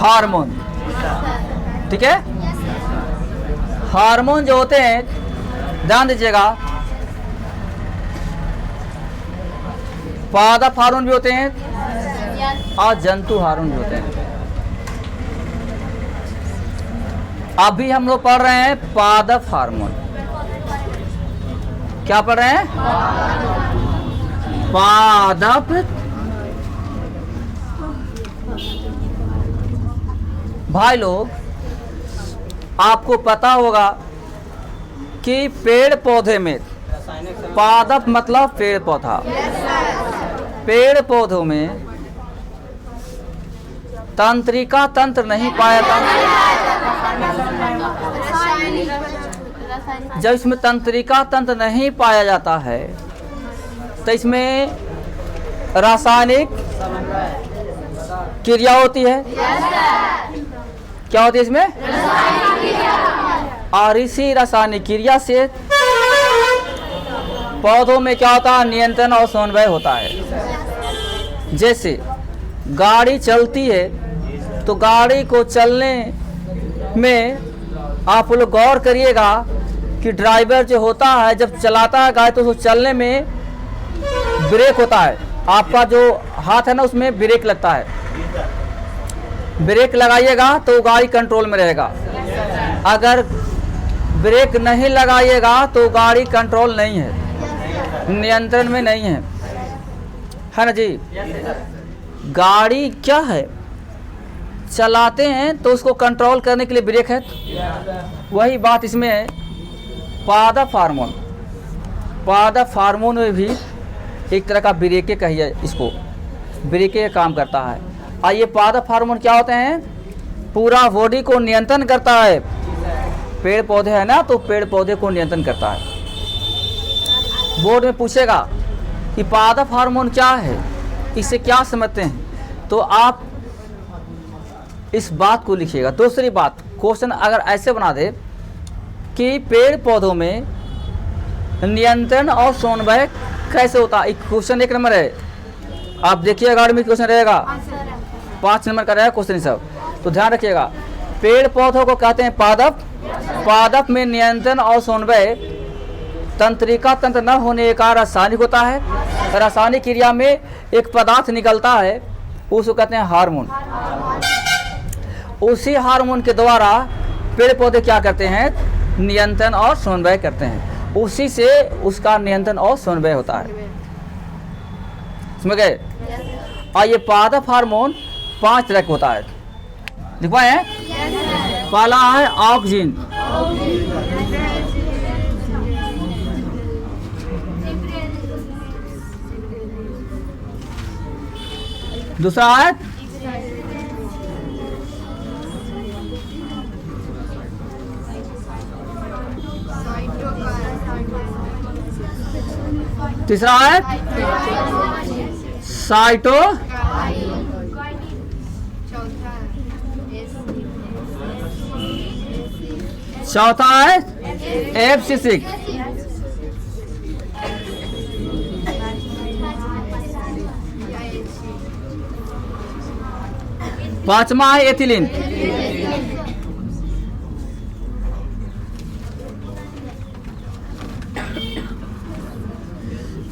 Hormone. ठीक है, hormone जो होते हैं, ध्यान दीजिएगा, पादप हार्मोन भी होते हैं और जंतु हार्मोन भी होते हैं। अभी हम लोग पढ़ रहे हैं पादप हार्मोन। क्या पढ़ रहे हैं? पादप भाई लोग, आपको पता होगा कि पेड़ पौधे में, पादप मतलब पेड़ पौधा, पेड़ पौधों में तंत्रिका तंत्र नहीं पाया जाता। जब इसमें तंत्रिका तंत्र नहीं पाया जाता है तो इसमें रासायनिक क्रिया होती है। क्या होती है इसमें? और इसी रासायनिक क्रिया से पौधों में क्या होता है? नियंत्रण और समन्वय होता है। जैसे गाड़ी चलती है तो गाड़ी को चलने में आप लोग गौर करिएगा कि ड्राइवर जो होता है जब चलाता है गाड़ी तो उसको चलने में ब्रेक होता है। आपका जो हाथ है ना उसमें ब्रेक लगता है। ब्रेक लगाइएगा तो गाड़ी कंट्रोल में रहेगा। अगर ब्रेक नहीं लगाइएगा तो गाड़ी कंट्रोल नहीं है, नियंत्रण में नहीं है ना जी। गाड़ी क्या है, चलाते हैं तो उसको कंट्रोल करने के लिए ब्रेक है। वही बात इसमें है। पादप हार्मोन, पादप हार्मोन में भी एक तरह का ब्रेके कहिए इसको, ब्रेके काम करता है। और ये पादप हार्मोन क्या होते हैं? पूरा बॉडी को नियंत्रण करता है। पेड़ पौधे है ना, तो पेड़ पौधे को नियंत्रण करता है। बोर्ड में पूछेगा कि पादप हार्मोन क्या है, इससे क्या समझते हैं, तो आप इस बात को लिखिएगा। दूसरी बात, क्वेश्चन अगर ऐसे बना दे कि पेड़ पौधों में नियंत्रण और समन्वय कैसे होता है, क्वेश्चन 1 नंबर है। आप देखिए अगाड़ी में क्वेश्चन रहेगा 5 नंबर का रहेगा क्वेश्चन सब, तो ध्यान रखिएगा। पेड़ पौधों को कहते हैं पादप। पादप में नियंत्रण और समन्वय तंत्रिका तंत्र न होने का रासायनिक होता है। रासायनिक क्रिया में एक पदार्थ निकलता है, उसको कहते हैं हार्मोन। उसी हार्मोन के द्वारा पेड़ पौधे क्या करते हैं? नियंत्रण और समन्वय करते हैं। उसी से उसका नियंत्रण और समन्वय होता है। समझ गए? और ये पादप हार्मोन 5 तरह का होता है। लिख पाए हैं? पहला है ऑक्सिन, दूसरा है तीसरा है साइटो, चौथा है एब्सिसिक, पांचवा है एथिलीन।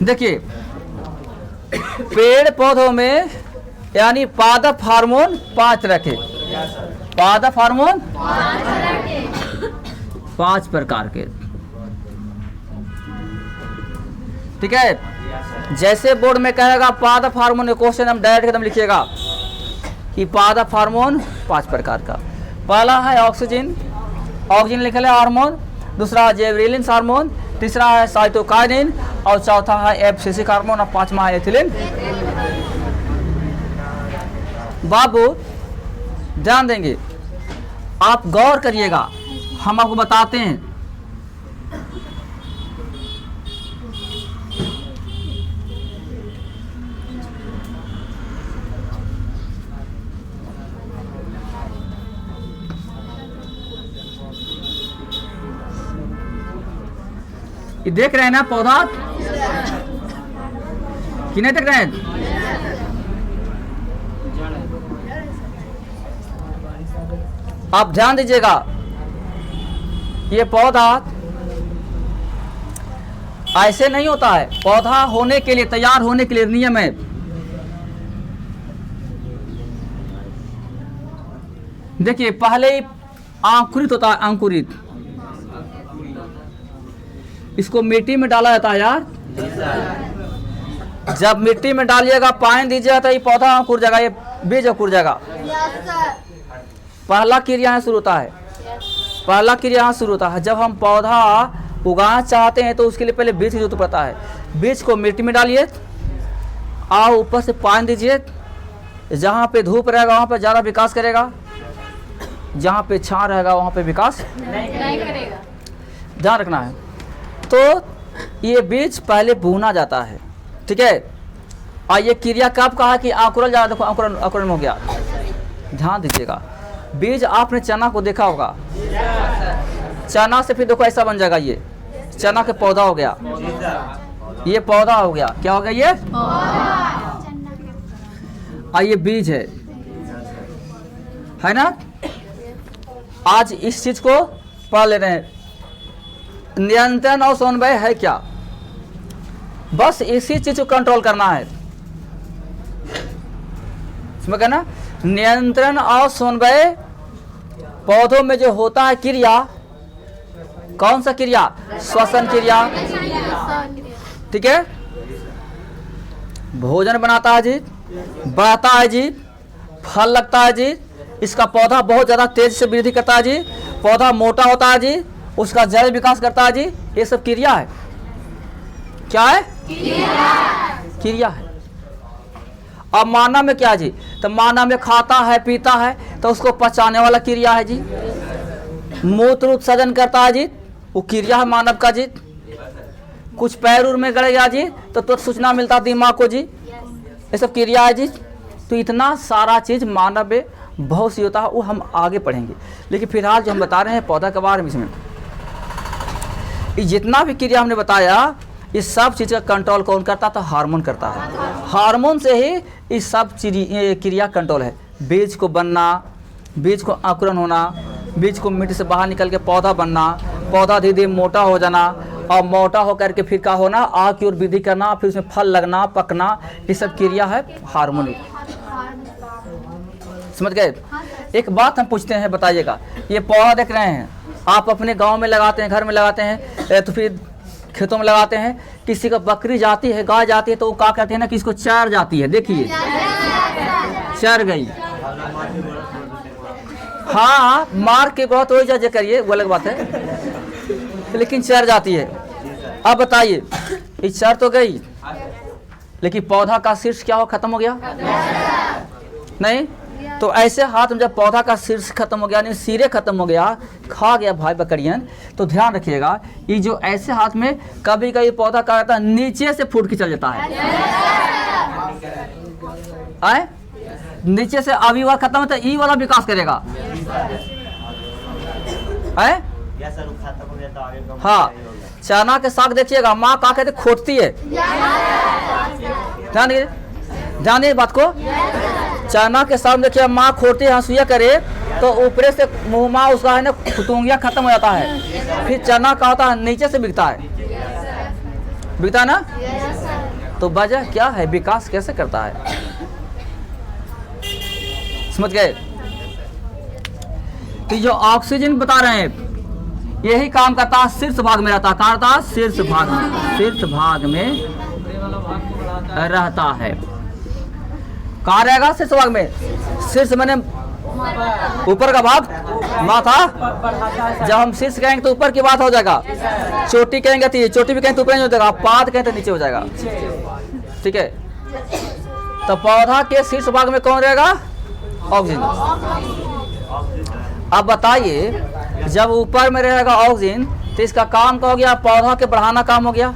देखिए पेड़ पौधों में यानी पादप हार्मोन 5 तरह के, पादप हार्मोन 5 प्रकार के। ठीक है, जैसे बोर्ड में कहेगा पादप हार्मोन, क्वेश्चन हम डायरेक्ट एकदम लिखिएगा कि पादप हार्मोन 5 प्रकार का। पहला है ऑक्सीजन, ऑक्सीजन लिखे हार्मोन। दूसरा है जेबरेलिन हार्मोन, तीसरा है साइटोकाइनिन और चौथा है एब्सिसिक हार्मोन और पांचवा है एथिलीन। बाबू ध्यान देंगे, आप गौर करिएगा, हम आपको बताते हैं। ये देख रहे हैं ना पौधा कि नहीं देख रहे हैं? आप ध्यान दीजिएगा, ये पौधा ऐसे नहीं होता है। पौधा होने के लिए, तैयार होने के लिए नियम है। देखिए, पहले अंकुरित होता है, अंकुरित। इसको मिट्टी में डाला जाता है यार। जब मिट्टी में डालिएगा, पानी दीजिएगा, तो ये पौधा अंकुर जाएगा, ये बीज अंकुर जाएगा। पहला क्रिया यहाँ शुरू होता है, पहला क्रिया यहाँ शुरू होता है। जब हम पौधा उगाना चाहते हैं तो उसके लिए पहले बीज की जरूरत पड़ता है। बीज को मिट्टी में डालिए, और ऊपर से पानी दीजिए। जहाँ पे धूप रहेगा वहाँ पे ज़्यादा विकास करेगा, जहाँ पे छां रहेगा वहाँ पे विकास नहीं करेगा। ध्यान रखना है। तो ये बीज पहले भूना जाता है, ठीक है। और ये क्रिया कब कहा कि अंकुरन जा, देखो अंकुरन, अंकुरन हो गया। ध्यान दीजिएगा, बीज आपने चना को देखा होगा, चना से फिर देखो ऐसा बन जाएगा, ये चना के पौधा हो गया, ये पौधा हो गया। क्या हो गया ये? और ये बीज है ना। आज इस चीज को पढ़ ले रहे हैं। नियंत्रण और समन्वय है क्या? बस इसी चीज को कंट्रोल करना है, समझ गए ना। नियंत्रण और समन्वय पौधों में जो होता है क्रिया, कौन सा क्रिया? श्वसन क्रिया, ठीक है। भोजन बनाता है जी, बढ़ता है जी, फल लगता है जी, इसका पौधा बहुत ज़्यादा तेज से वृद्धि करता है जी, पौधा मोटा होता है जी, उसका जड़ विकास करता है जी। ये सब क्रिया है। क्या है? क्रिया है। अब मानव में क्या है जी? तो मानव में खाता है, पीता है, तो उसको पचाने वाला क्रिया है जी। मूत्र उत्सर्जन करता है जी, वो क्रिया है मानव का जी। कुछ पैर उर में गड़ेगा जी तो तुरंत सूचना मिलता दिमाग को जी, ये सब क्रिया है जी। तो इतना सारा चीज मानव में बहुत सी होता है, वो हम आगे पढ़ेंगे। लेकिन फिलहाल जो हम बता रहे हैं पौधा के बारे में, इसमें ये जितना भी क्रिया हमने बताया, इस सब चीज़ का कंट्रोल कौन करता था? हार्मोन करता है। हार्मोन से ही इस सब क्रिया कंट्रोल है। बीज को बनना, बीज को अंकुरन होना, बीज को मिट्टी से बाहर निकल के पौधा बनना, पौधा धीरे धीरे मोटा हो जाना, और मोटा होकर के फिर क्या होना? आग की ओर वृद्धि करना, फिर उसमें फल लगना, पकना, ये सब क्रिया है हार्मोनिक। समझ गए? एक बात हम पूछते हैं, बताइएगा। ये पौधा देख रहे हैं आप, अपने गांव में लगाते हैं, घर में लगाते हैं, तो फिर खेतों में लगाते हैं। किसी का बकरी जाती है, गाय जाती है, तो वो क्या कहते हैं ना कि इसको चर जाती है। देखिए, चर गई। हाँ, मार के बहुत हो जाए करिए, वो अलग बात है, लेकिन चर जाती है। अब बताइए, ये चर तो गई, लेकिन पौधा का शीर्ष क्या हो? खत्म हो गया नहीं? तो ऐसे हाथ में जब पौधा का शीर्ष खत्म हो गया, नहीं सिरे खत्म हो गया, खा गया भाई बकरियन, तो ध्यान रखिएगा, ये जो ऐसे हाथ में कभी कभी पौधा क्या करता है? नीचे से फूट के चल जाता है। आए? नीचे से अभी वाला खत्म होता है, ई वाला विकास करेगा। आए? हाँ, चना के साग देखिएगा, माँ क्या कहते? खोटती है। ध्यान दीजिए बात को। चना के साग देखिए, माँ खोटती है, हंसुआ करे तो ऊपरे से मुँह उसका है ना खुतुंगिया खत्म हो जाता है। फिर चना का होता है नीचे से बिकता है, बिकता है ना। तो वजह क्या है? विकास कैसे करता है? समझ गए? तो जो ऑक्सीजन बता रहे हैं, यही काम करता है, शीर्ष भाग में रहता है। कहाँ रहता है? शीर्ष भाग में, शीर्ष भाग में रहता है। कहाँ रहेगा? शीर्ष भाग में। शीर्ष मैंने ऊपर का भाग, माथा। जब हम शीर्ष कहेंगे तो ऊपर की बात हो जाएगा, चोटी कहेंगे तो चोटी भी कहेंगे तो ऊपर नहीं हो जाएगा, पाद कहेंगे तो नीचे हो जाएगा, ठीक है। तो पौधा के शीर्ष भाग में कौन रहेगा? ऑक्सीजन। अब बताइए, जब ऊपर में रहेगा ऑक्सीजन, तो इसका काम क्या हो गया? पौधा के बढ़ाना काम हो गया,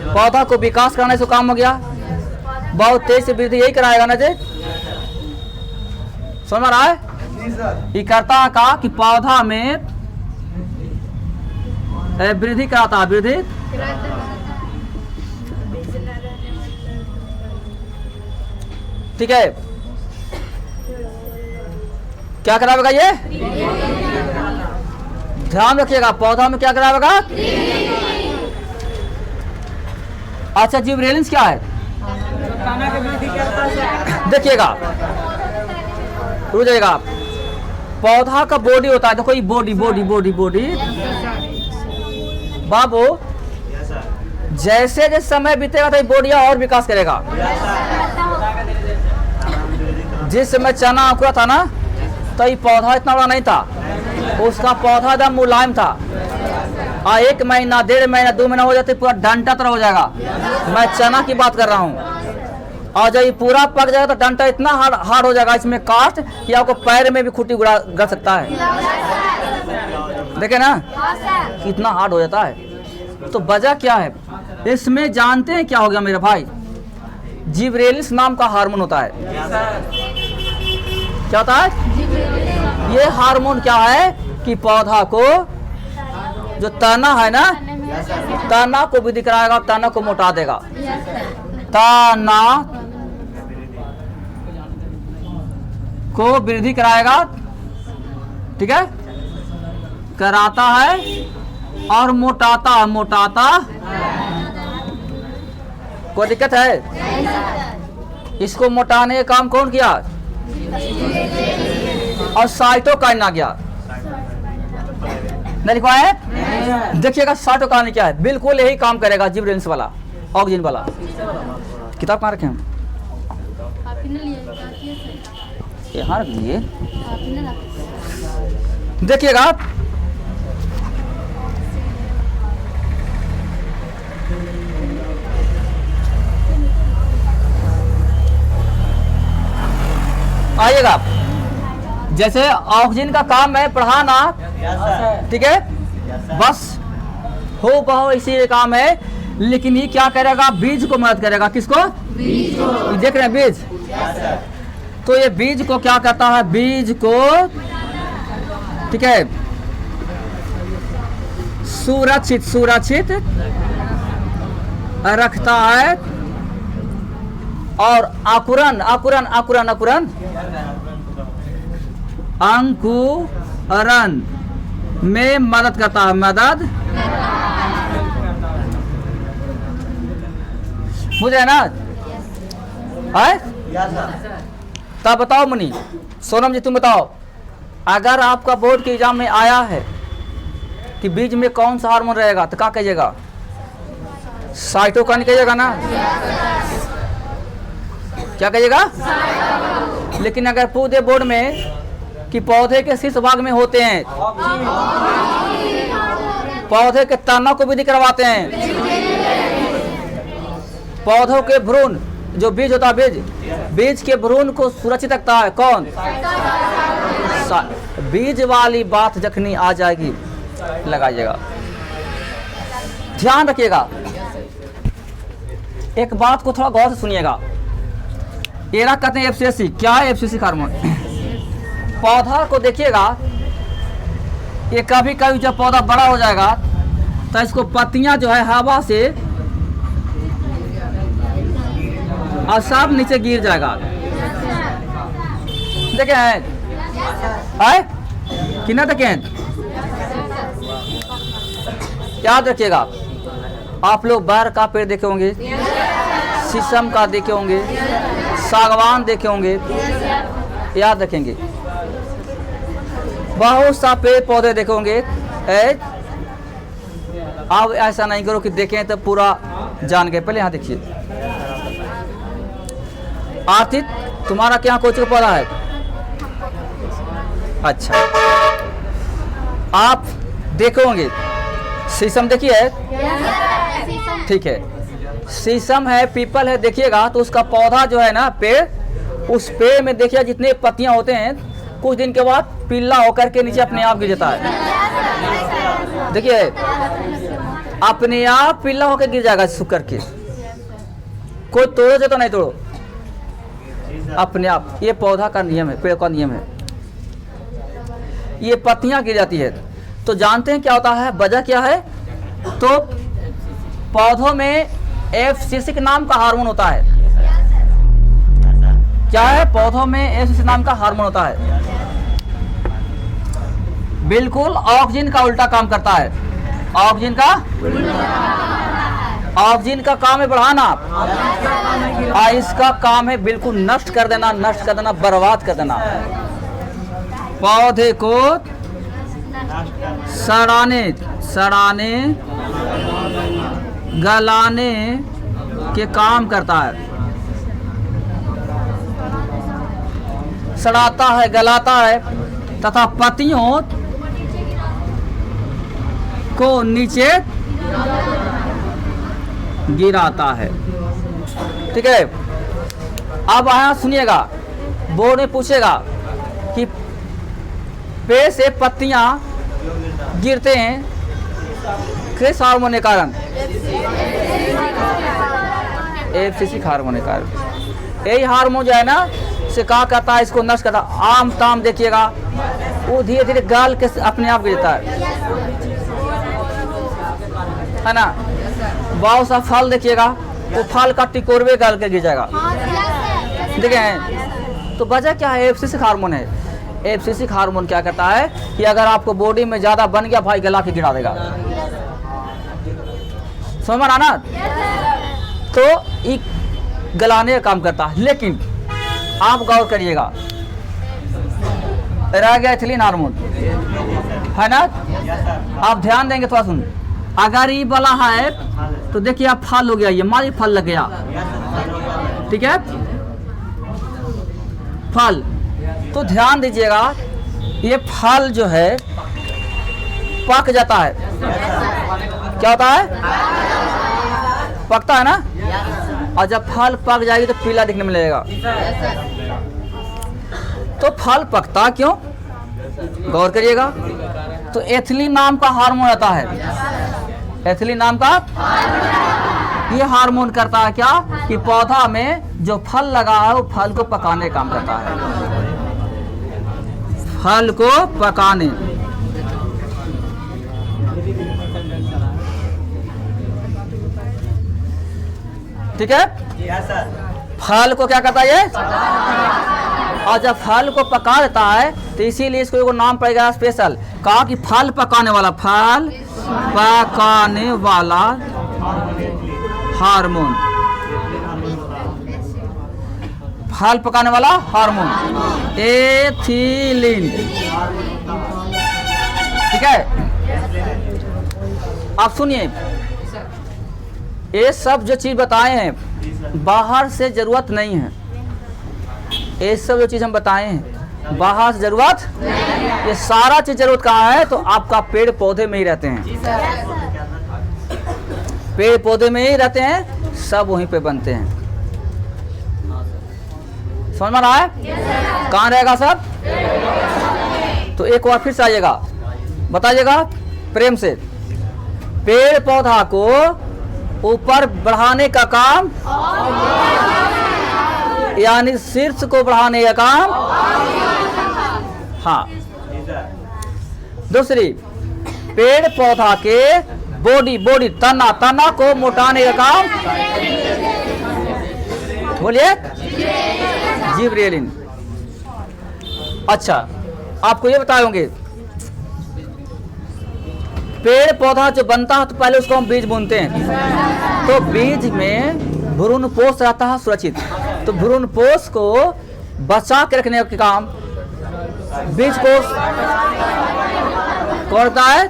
पौधा को विकास कराने से काम हो गया, बहुत तेज से वृद्धि यही कराएगा ना जी। समझ रहा है? ये करता का कि पौधा में वृद्धि कराता है, वृद्धि। ठीक है। क्या करावेगा ये? ध्यान रखिएगा, पौधा में क्या करावेगा? अच्छा, जिबरेलिंस क्या है? देखिएगा, रुक जाइएगा। पौधा का बॉडी होता है, देखो ये बॉडी बॉडी बॉडी बॉडी। बाबू जैसे जैसे समय बीतेगा तो ये बॉडी और विकास करेगा। जिस समय चना अंकुरा था ना, तो ये पौधा इतना बड़ा नहीं था, उसका पौधा एकदम मुलायम था। 1 महीना 1.5 महीना 2 महीना हो जाते पूरा डंटा तरह हो जाएगा। मैं चना की बात कर रहा हूँ। और जब ये पूरा पक जाएगा तो डंटा इतना हार्ड हो जाएगा, इसमें काट कि आपको पैर में भी खूंटी गड़ सकता है। देखे ना कितना हार्ड हो जाता है। तो वजह क्या है इसमें, जानते हैं क्या हो गया मेरे भाई? जिबरेलिस नाम का हार्मोन होता है। क्या होता है? ये हार्मोन क्या है कि पौधा को जो तना है ना, तना को वृद्धि कराएगा, तना को मोटा देगा। तना को वृद्धि कराएगा, ठीक है, कराता है और मोटाता। कोई दिक्कत है? इसको मोटाने का काम कौन किया? और साइटोकाइन आ गया, नहीं लिखवा है? देखिएगा साइटोकाइन क्या है, बिल्कुल यही काम करेगा जिबरेलिंस वाला, ऑक्सीजन वाला। किताब कहाँ रखे हैं? यहाँ रख लीजिए। देखिएगा आइएगा, जैसे ऑक्सीजन का काम है पढ़ाना, ठीक है, बस हो बहु इसी काम है। लेकिन ये क्या करेगा? बीज को मदद करेगा। किसको? बीज को। देख रहे हैं बीज? तो ये बीज को क्या करता है? बीज को, ठीक है, सुरक्षित रखता है और अंकुरन में मदद करता है। मदद मुझे ना है? तब बताओ मुनि, सोनम जी तुम बताओ, अगर आपका बोर्ड के एग्जाम में आया है कि बीज में कौन सा हार्मोन रहेगा तो क्या कहिएगा? साइटोकाइन कहिएगा ना? क्या कहिएगा? लेकिन अगर पूरे बोर्ड में कि पौधे के शीर्ष भाग में होते हैं, पौधे के तना को वृद्धि करवाते हैं, पौधों के भ्रूण जो बीज होता है, बीज के भ्रूण को सुरक्षित रखता है कौन? बीज वाली बात जखनी आ जाएगी लगाइएगा, ध्यान रखिएगा। एक बात को थोड़ा गौर से सुनिएगा। एरा कहते हैं एफसीसी। क्या है एफसीसी हार्मोन? पौधा को देखिएगा, ये कभी कभी जब पौधा बड़ा हो जाएगा तो इसको पत्तियां जो है हवा से और सब नीचे गिर जाएगा। देखे हैं कि ना? देखें, याद रखिएगा। आप लोग बर का पेड़ देखे होंगे, शीशम का देखे होंगे, सागवान देखे होंगे, याद रखेंगे। बहुत सा पेड़ पौधे देखे होंगे। अब ऐसा नहीं करो कि देखें तो पूरा जान गए। पहले यहाँ देखिए, आर्थिक तुम्हारा क्या कोच का पौधा है? अच्छा, आप देखे होंगे शीशम, देखिए, ठीक है, शीशम है, पीपल है, देखिएगा तो उसका पौधा जो है ना, पेड़, उस पेड़ में देखिए जितने पत्तियां होते हैं कुछ दिन के बाद पीला होकर के नीचे अपने आप गिर जाता है। देखिए अपने आप पीला होकर गिर जाएगा सूख करके, कोई तोड़ो तो नहीं तोड़ो, अपने आप। ये पौधा का नियम है, पेड़ का नियम है। ये पत्तियां गिर जाती है तो जानते हैं क्या होता है, वजह क्या है? तो पौधों में एफसीसी नाम का हार्मोन होता है। क्या है? पौधों में एफसीसी नाम का हार्मोन होता है। बिल्कुल ऑक्सीजन का उल्टा काम करता है। ऑक्सीजन का ऑक्सीजन का काम है बढ़ाना, और इसका काम है बिल्कुल नष्ट कर देना, नष्ट कर देना, बर्बाद कर देना। पौधे को सड़ाने सड़ाने गलाने के काम करता है। सड़ाता है, गलाता है तथा पत्तियों को नीचे गिराता है। ठीक है, अब यहाँ सुनिएगा, बोर्ड में पूछेगा कि पेड़ से पत्तियां गिरते हैं किस हार्मोन के कारण? एफसीसी हार्मोन के कारण। यही हार्मोन जो है ना से क्या करता है, इसको नष्ट करता है। आम ताम देखिएगा वो धीरे धीरे गाल के अपने आप गिरता है ना। बहुत सा फल देखिएगा वो फल का टिकोरवे गाल के गिर जाएगा। देखें तो वजह क्या है? एफसीसी हार्मोन है। एफसीसी हार्मोन क्या करता है कि अगर आपको बॉडी में ज्यादा बन गया भाई गला के गिरा देगा। समझ में आना? तो एक गलाने का काम करता है। लेकिन आप गौर करिएगा, रह गया एथिलीन हार्मोन है ना। आप ध्यान देंगे थोड़ा सुन, अगर ये वाला है तो देखिए आप फल हो गया, ये मारी फल लग गया। ठीक है, फल तो ध्यान दीजिएगा, ये फल जो है पक जाता है। क्या होता है? पकता है ना। और जब फल पक जाएगी तो पीला दिखने में लगेगा। तो फल पकता क्यों? गौर करिएगा, तो एथिलीन नाम का हार्मोन आता है। एथिलीन नाम का ये हार्मोन करता है क्या कि पौधा में जो फल लगा है वो फल को पकाने का काम करता है। फल को पकाने। ठीक है, फल को क्या करता है ये? और जब फल को पका देता है तो इसीलिए इसको एगो नाम पड़ेगा स्पेशल, कहा कि फल पकाने वाला, फल पकाने वाला हार्मोन। फल पकाने वाला हार्मोन एथिलीन। ठीक है, आप सुनिए, ये सब जो चीज बताए हैं बाहर से जरूरत नहीं है। ये सब जो चीज हम बताए हैं बाहर से जरूरत, ये सारा चीज जरूरत कहाँ है? तो आपका पेड़ पौधे में ही रहते हैं। पेड़ पौधे में ही रहते हैं, सब वहीं पे बनते हैं। समझ में रहा है? कहाँ रहेगा सब? तो एक बार फिर से आइएगा, बताइएगा प्रेम से। पेड़ पौधा को ऊपर बढ़ाने का काम, यानी शीर्ष को बढ़ाने का काम। हाँ, दूसरी, पेड़ पौधा के बॉडी तना को मोटाने का काम, बोलिए, जिबरेलिन। अच्छा, आपको ये बताएंगे, पेड़ पौधा जो बनता है तो पहले उसको हम बीज बुनते हैं। तो बीज में भ्रूणपोष रहता है सुरक्षित, तो भ्रूणपोष को बचा के रखने का काम बीज कोष करता है।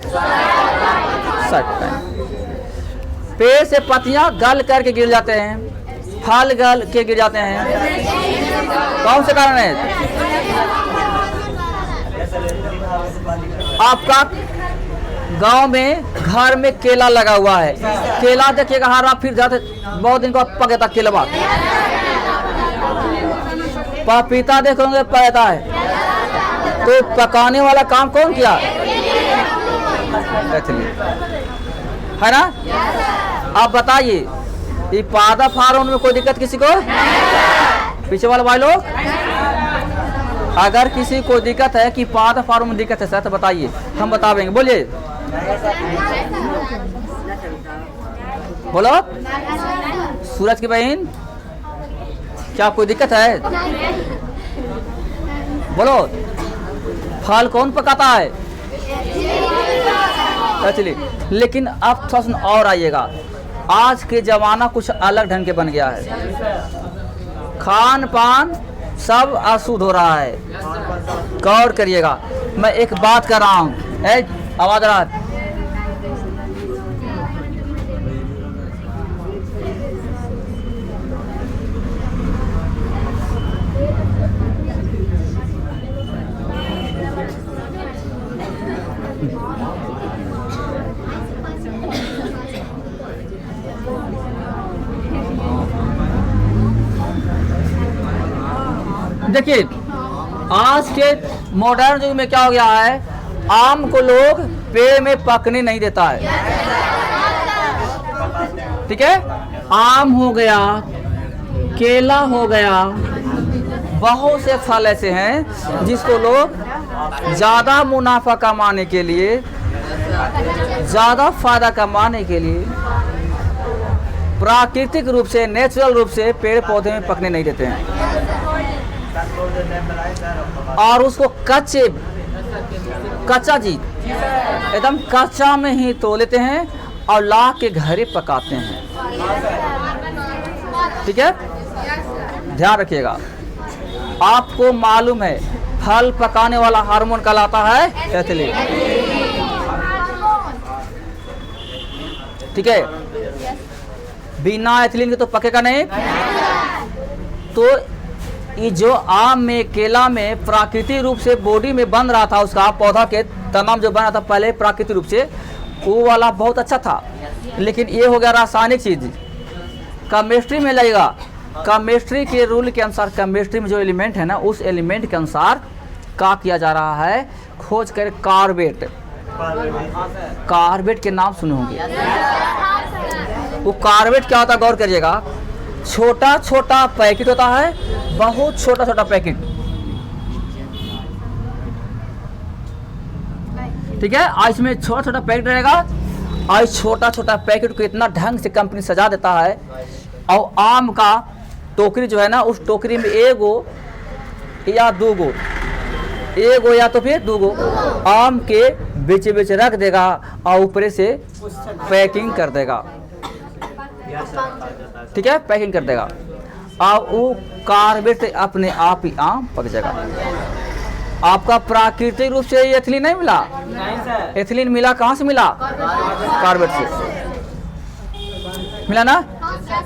पेड़ से पत्तियां गल करके गिर जाते हैं, फल गल के गिर जाते हैं। कौन से कारण है? आपका गांव में घर में केला लगा हुआ है, केला देखिएगा हरा, फिर जाते बहुत दिन को पकेता केला। पपीता देखोगे पकता है, तो पकाने वाला काम कौन किया? है ना। आप बताइए, ये पादा फार्म में कोई दिक्कत किसी को? पीछे वाला भाई लोग, अगर किसी को दिक्कत है कि पादा फार्म में दिक्कत है सर तो बताइए, हम बता देंगे। बोलिए, बोलो। सूरज की बहन, क्या कोई दिक्कत है? बोलो। फल कौन पकाता है? एक्चुअली। लेकिन अब थोड़ा सा और आइएगा, आज के ज़माना कुछ अलग ढंग के बन गया है, खान पान सब अशुद्ध हो रहा है। गौर करिएगा, मैं एक बात कर रहा हूँ, आवाज़ आ रहा है। देखिए, आज के मॉडर्न युग में क्या हो गया है, आम को लोग पेड़ में पकने नहीं देता है। ठीक है, आम हो गया, केला हो गया, बहुत से फल ऐसे हैं जिसको लोग ज़्यादा मुनाफा कमाने के लिए, ज़्यादा फायदा कमाने के लिए प्राकृतिक रूप से, नेचुरल रूप से पेड़ पौधे में पकने नहीं देते हैं, और उसको कच्चा जी एकदम कच्चा में ही तोड़ लेते हैं और ला के घरे पकाते हैं। ठीक है, ध्यान रखिएगा। आपको मालूम है फल पकाने वाला हार्मोन कहलाता है एथिलीन। ठीक है, बिना एथिलीन के तो पकेगा नहीं। तो ये जो आम में, केला में प्राकृतिक रूप से बॉडी में बन रहा था, उसका पौधा के तमाम जो बना था पहले प्राकृतिक रूप से, वो वाला बहुत अच्छा था। लेकिन ये हो गया रासायनिक चीज़, केमिस्ट्री में लगेगा। केमिस्ट्री के रूल के अनुसार, केमिस्ट्री में जो एलिमेंट है ना, उस एलिमेंट के अनुसार क्या किया जा रहा है, खोज कर कार्बेट। कार्बेट के नाम सुने होंगे। वो कार्बेट क्या होता है, गौर करिएगा। छोटा छोटा पैकेट होता है, बहुत छोटा छोटा पैकेट। ठीक है, और इसमें छोटा छोटा पैकेट रहेगा, और छोटा छोटा पैकेट को इतना ढंग से कंपनी सजा देता है। और आम का टोकरी जो है ना, उस टोकरी में एगो या दूगो, एगो या तो फिर दूगो आम के बीच बीच रख देगा और ऊपर से पैकिंग कर देगा। ठीक है, पैकिंग कर देगा, और वो कार्बेट से अपने आप ही आम पक जाएगा। आपका प्राकृतिक रूप से एथिलीन नहीं मिला, एथिलीन मिला कहाँ से मिला, कार्बेट से मिला ना।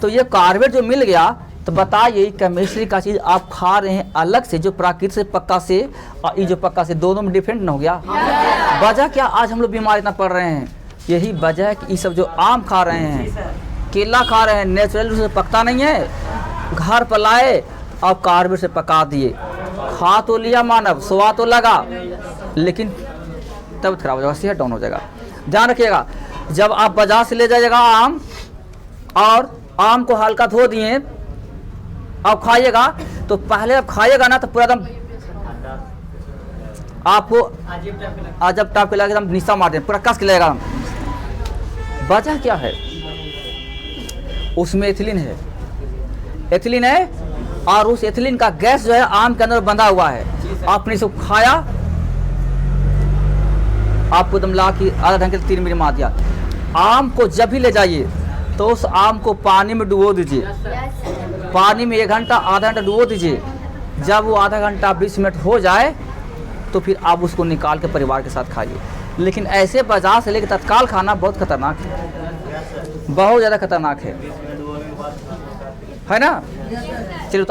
तो ये कार्बेट जो मिल गया, तो बताइए केमिस्ट्री का चीज़ आप खा रहे हैं अलग से, जो प्राकृतिक से पक्का से और ये जो पक्का से, दोनों में डिफरेंट न हो गया। वजह क्या आज हम लोग बीमार इतना पड़ रहे हैं, यही वजह है कि ये सब जो आम खा रहे हैं, केला खा रहे हैं, नेचुरल रूप से पकता नहीं है, घर पर लाए और कार्बेट से पका दिए। खा तो लिया मानव, स्वाद तो लगा, लेकिन तब खराब हो जाएगा, सेहत डाउन हो जाएगा। ध्यान रखिएगा, जब आप बाजार से ले जाइएगा आम, और आम को हल्का धो दिए और खाइएगा, तो पहले आप खाइएगा ना तो पूरा एकदम आपको अजब टाइप के लगेगा, एकदम निशा मार दें, पूरा कस के लगेगा। वजह क्या है, उसमें एथिलीन है, एथिलीन है, और उस एथिलीन का गैस जो है आम के अंदर बंधा हुआ है। आपने इसको खाया, आपको एकदम ला के आधा घंटे से 3 मिनट मार दिया। आम को जब भी ले जाइए तो उस आम को पानी में डुबो दीजिए, पानी में 1 घंटा आधा घंटा डुबो दीजिए। जब वो आधा घंटा 20 मिनट हो जाए तो फिर आप उसको निकाल के परिवार के साथ खाइए। लेकिन ऐसे बाजार से लेकर तत्काल खाना बहुत खतरनाक है, बहुत ज़्यादा खतरनाक है ना। चलिए